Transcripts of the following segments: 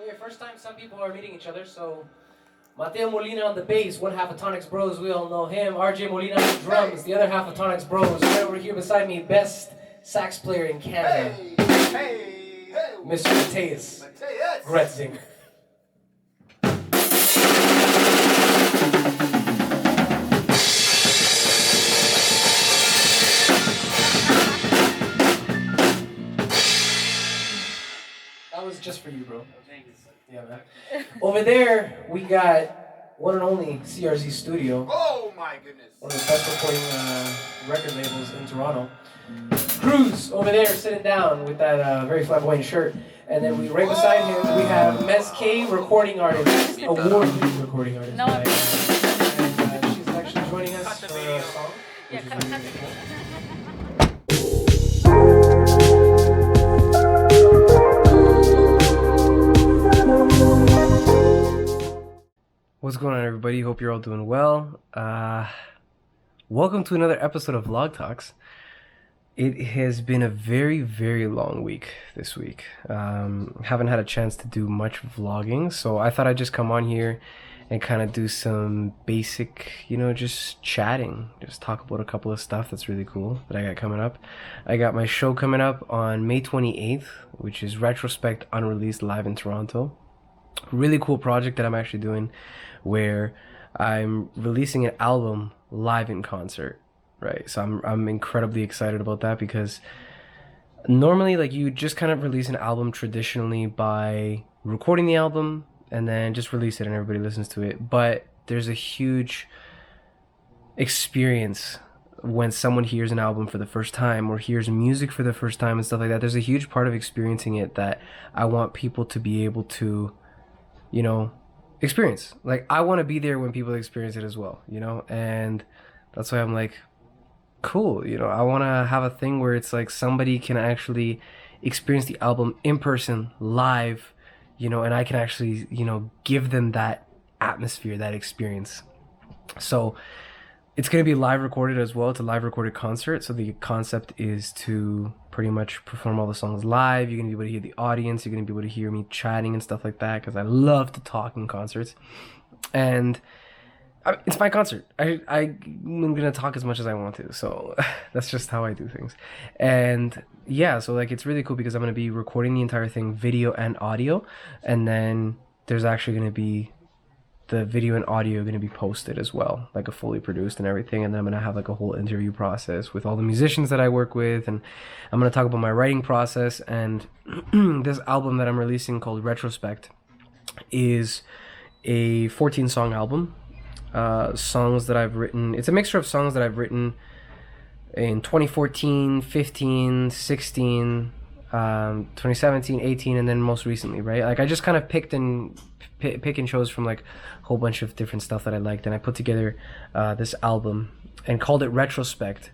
Okay, first time some people are meeting each other, so Mateo Molina on the bass, one half of Tonics Bros, we all know him. RJ Molina on the drums, the other half of Tonics Bros. Right over here beside me, best sax player in Canada. Hey. Mr. Mateus Gretzinger. That was just for you, bro. Yeah, man. Over there, we got one and only CRZ Studio. Oh my goodness. One of the best recording record labels in Toronto. Cruz over there sitting down with that very flamboyant shirt. And then right beside him, we have Mez K, recording artist, award-winning recording artist. No. And she's actually joining us for a song. Yeah, which is cut really the cool. What's going on, everybody? Hope you're all doing well. Welcome to another episode of VlogTalks. It has been a very, very long week this week. Haven't had a chance to do much vlogging, so I thought I'd just come on here and kind of do some basic, just chatting. Just talk about a couple of stuff that's really cool that I got coming up. I got my show coming up on May 28th, which is Retrospect Unreleased Live in Toronto. Really cool project that I'm actually doing where I'm releasing an album live in concert, right? So I'm incredibly excited about that because normally like you just kind of release an album traditionally by recording the album and then just release it and everybody listens to it. But there's a huge experience when someone hears an album for the first time or hears music for the first time and stuff like that. There's a huge part of experiencing it that I want people to be able to experience. Like, I want to be there when people experience it as well, and that's why I'm like, cool, I want to have a thing where it's like somebody can actually experience the album in person, live, and I can actually, give them that atmosphere, that experience. So it's going to be live recorded as well. It's a live recorded concert. So the concept is to pretty much perform all the songs live. You're going to be able to hear the audience. You're going to be able to hear me chatting and stuff like that because I love to talk in concerts. And it's my concert. I'm going to talk as much as I want to. So that's just how I do things. And yeah, so like it's really cool because I'm going to be recording the entire thing, video and audio. And then there's actually going to be the video and audio going to be posted as well, like a fully produced and everything. And then I'm going to have like a whole interview process with all the musicians that I work with. And I'm going to talk about my writing process. And this album that I'm releasing called Retrospect is a 14 song album. Songs that I've written. It's a mixture of songs that I've written in 2014, 15, 16, 2017, 18, and then most recently, right? Like I just kind of pick and chose from like a whole bunch of different stuff that I liked, and I put together this album and called it Retrospect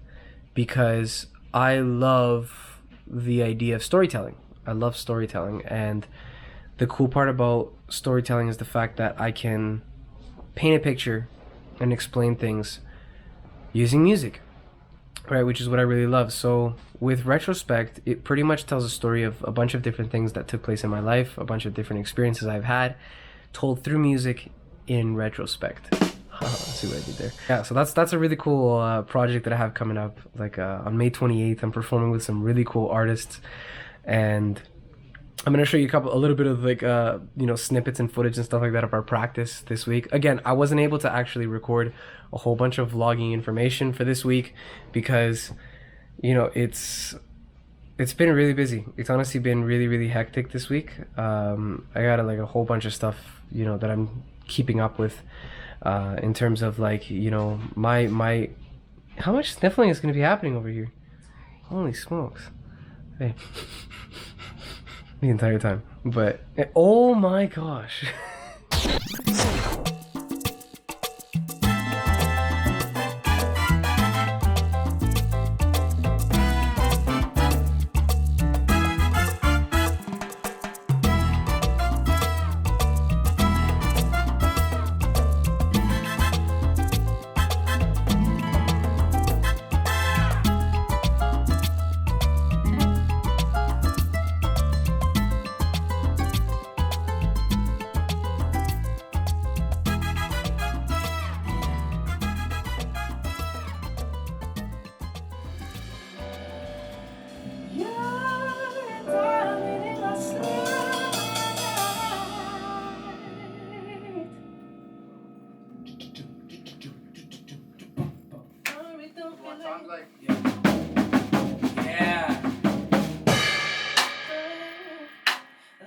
because I love the idea of storytelling. I love storytelling, and the cool part about storytelling is the fact that I can paint a picture and explain things using music, right? Which is what I really love. So with Retrospect, it pretty much tells a story of a bunch of different things that took place in my life, a bunch of different experiences I've had, told through music in retrospect. Let's see what I did there. Yeah, so that's a really cool project that I have coming up. Like on May 28th, I'm performing with some really cool artists, and I'm gonna show you a little bit of like snippets and footage and stuff like that of our practice this week. Again, I wasn't able to actually record a whole bunch of vlogging information for this week because it's been really busy. It's honestly been really, really hectic this week. I got like a whole bunch of stuff that I'm keeping up with in terms of like my how much sniffling is gonna be happening over here. Holy smokes. Hey. The entire time, but oh my gosh.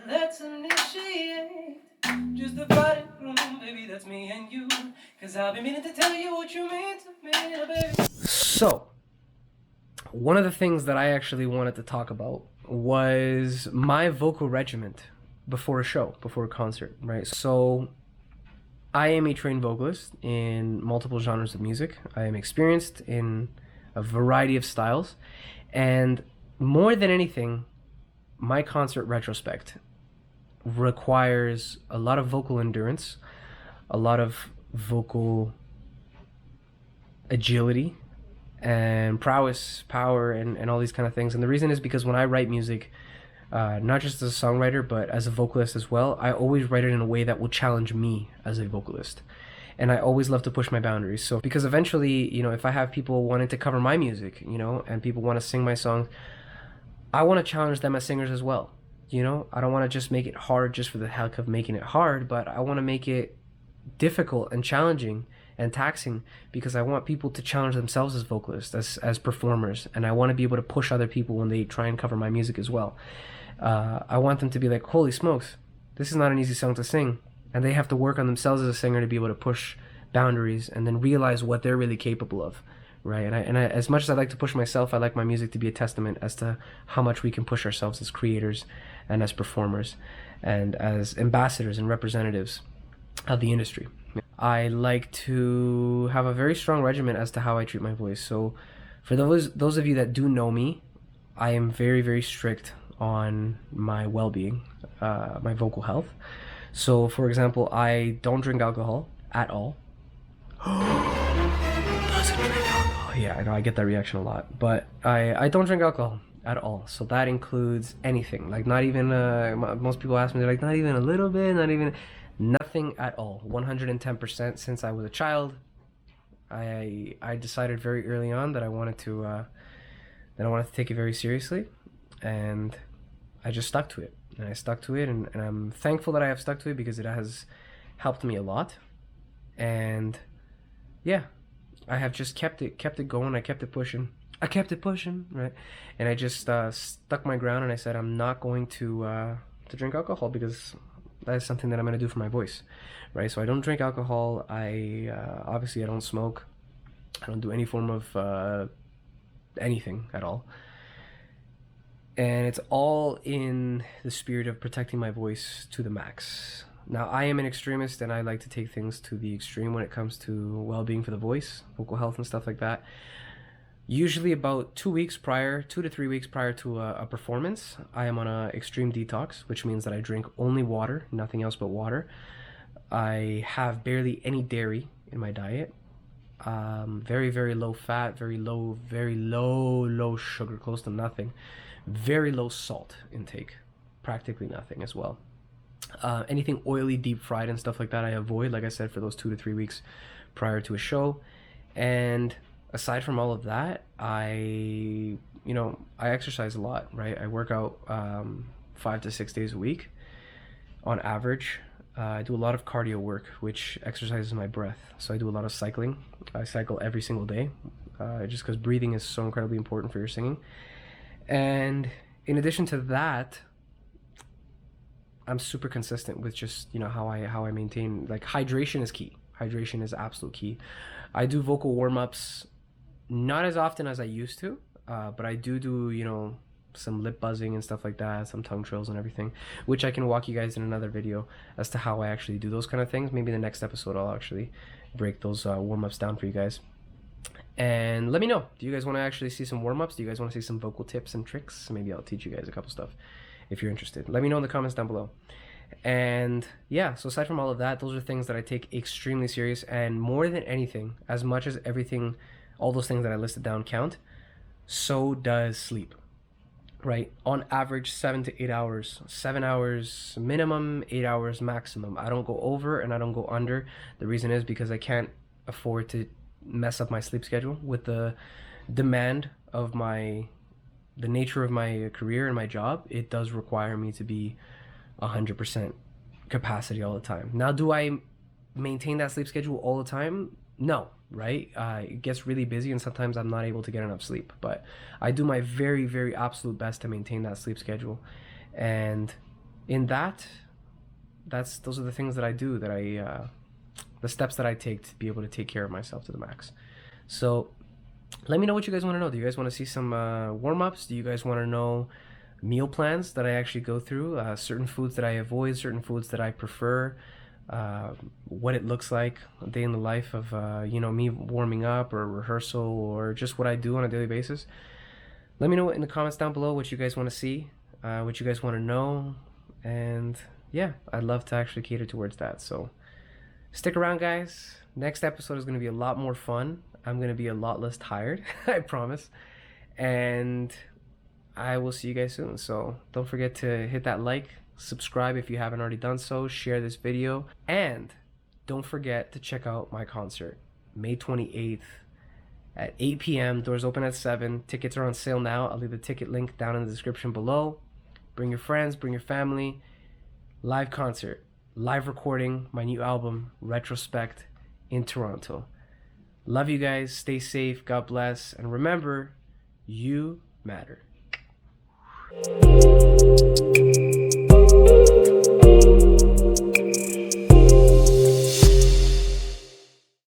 Let's initiate just a body room, baby, that's me and you. Cause I've been meaning to tell you what you mean to me, baby. So, one of the things that I actually wanted to talk about was my vocal regiment before a show, before a concert, right? So, I am a trained vocalist in multiple genres of music. I am experienced in a variety of styles. And more than anything, my concert retrospect requires a lot of vocal endurance, a lot of vocal agility and prowess, power, and all these kind of things. And the reason is because when I write music, not just as a songwriter, but as a vocalist as well, I always write it in a way that will challenge me as a vocalist. And I always love to push my boundaries. So, because eventually, if I have people wanting to cover my music, and people want to sing my songs, I want to challenge them as singers as well. I don't want to just make it hard just for the heck of making it hard, but I want to make it difficult and challenging and taxing because I want people to challenge themselves as vocalists, as performers, and I want to be able to push other people when they try and cover my music as well. I want them to be like, holy smokes, this is not an easy song to sing, and they have to work on themselves as a singer to be able to push boundaries and then realize what they're really capable of, right? And I, as much as I like to push myself, I like my music to be a testament as to how much we can push ourselves as creators and as performers and as ambassadors and representatives of the industry. I like to have a very strong regimen as to how I treat my voice. So for those of you that do know me, I am very, very strict on my well-being, my vocal health. So for example, I don't drink alcohol at all. Doesn't drink alcohol. Yeah, I know, I get that reaction a lot. But I don't drink alcohol at all. So that includes anything. Like not even, most people ask me, they're like, not even a little bit, not even, nothing at all. 110% since I was a child. I decided very early on that I wanted to take it very seriously, and I just stuck to it. And I stuck to it, and I'm thankful that I have stuck to it because it has helped me a lot. And yeah, I have just kept it going. I kept it pushing, right? And I just stuck my ground, and I said I'm not going to drink alcohol because that is something that I'm going to do for my voice, right? So I don't drink alcohol. I obviously I don't smoke. I don't do any form of anything at all. And it's all in the spirit of protecting my voice to the max. Now, I am an extremist, and I like to take things to the extreme when it comes to well-being for the voice, vocal health, and stuff like that. Usually about 2 to 3 weeks prior to a performance, I am on an extreme detox, which means that I drink only water, nothing else but water. I have barely any dairy in my diet. Very, very low fat, very low sugar, close to nothing. Very low salt intake, practically nothing as well. Anything oily, deep fried, and stuff like that I avoid, like I said, for those 2 to 3 weeks prior to a show. And aside from all of that, I exercise a lot, right? I work out 5 to 6 days a week on average. I do a lot of cardio work, which exercises my breath. So I do a lot of cycling. I cycle every single day, just because breathing is so incredibly important for your singing. And in addition to that, I'm super consistent with just how I maintain, like, hydration is key. Hydration is absolute key. I do vocal warm-ups not as often as I used to, but I do some lip buzzing and stuff like that, some tongue trills and everything, which I can walk you guys in another video as to how I actually do those kind of things. Maybe in the next episode I'll actually break those warm-ups down for you guys. And let me know, do you guys want to actually see some warm-ups? Do you guys want to see some vocal tips and tricks? Maybe I'll teach you guys a couple stuff if you're interested. Let me know in the comments down below. And yeah, so aside from all of that, those are things that I take extremely serious. And more than anything, as much as everything, all those things that I listed down count, so does sleep, right? On average, 7 to 8 hours. 7 hours minimum, 8 hours maximum. I don't go over and I don't go under. The reason is because I can't afford to mess up my sleep schedule with the demand of the nature of my career and my job. It does require me to be 100% capacity all the time. Now, do I maintain that sleep schedule all the time? No, right? It gets really busy and sometimes I'm not able to get enough sleep, but I do my very, very absolute best to maintain that sleep schedule. And in that, those are the things that I do, the steps that I take to be able to take care of myself to the max. So let me know what you guys want to know. Do you guys want to see some warm-ups? Do you guys want to know meal plans that I actually go through, certain foods that I avoid, certain foods that I prefer, what it looks like a day in the life of me warming up or rehearsal, or just what I do on a daily basis? Let me know in the comments down below what you guys want to see, what you guys want to know, and yeah, I'd love to actually cater towards that. So stick around, guys. Next episode is going to be a lot more fun. I'm going to be a lot less tired, I promise. And I will see you guys soon. So don't forget to hit that like, subscribe if you haven't already done so, share this video, and don't forget to check out my concert, May 28th at 8 p.m. Doors open at 7. Tickets are on sale now. I'll leave the ticket link down in the description below. Bring your friends, bring your family. Live concert, live recording my new album, Retrospect, in Toronto. Love you guys. Stay safe. God bless. And remember, you matter.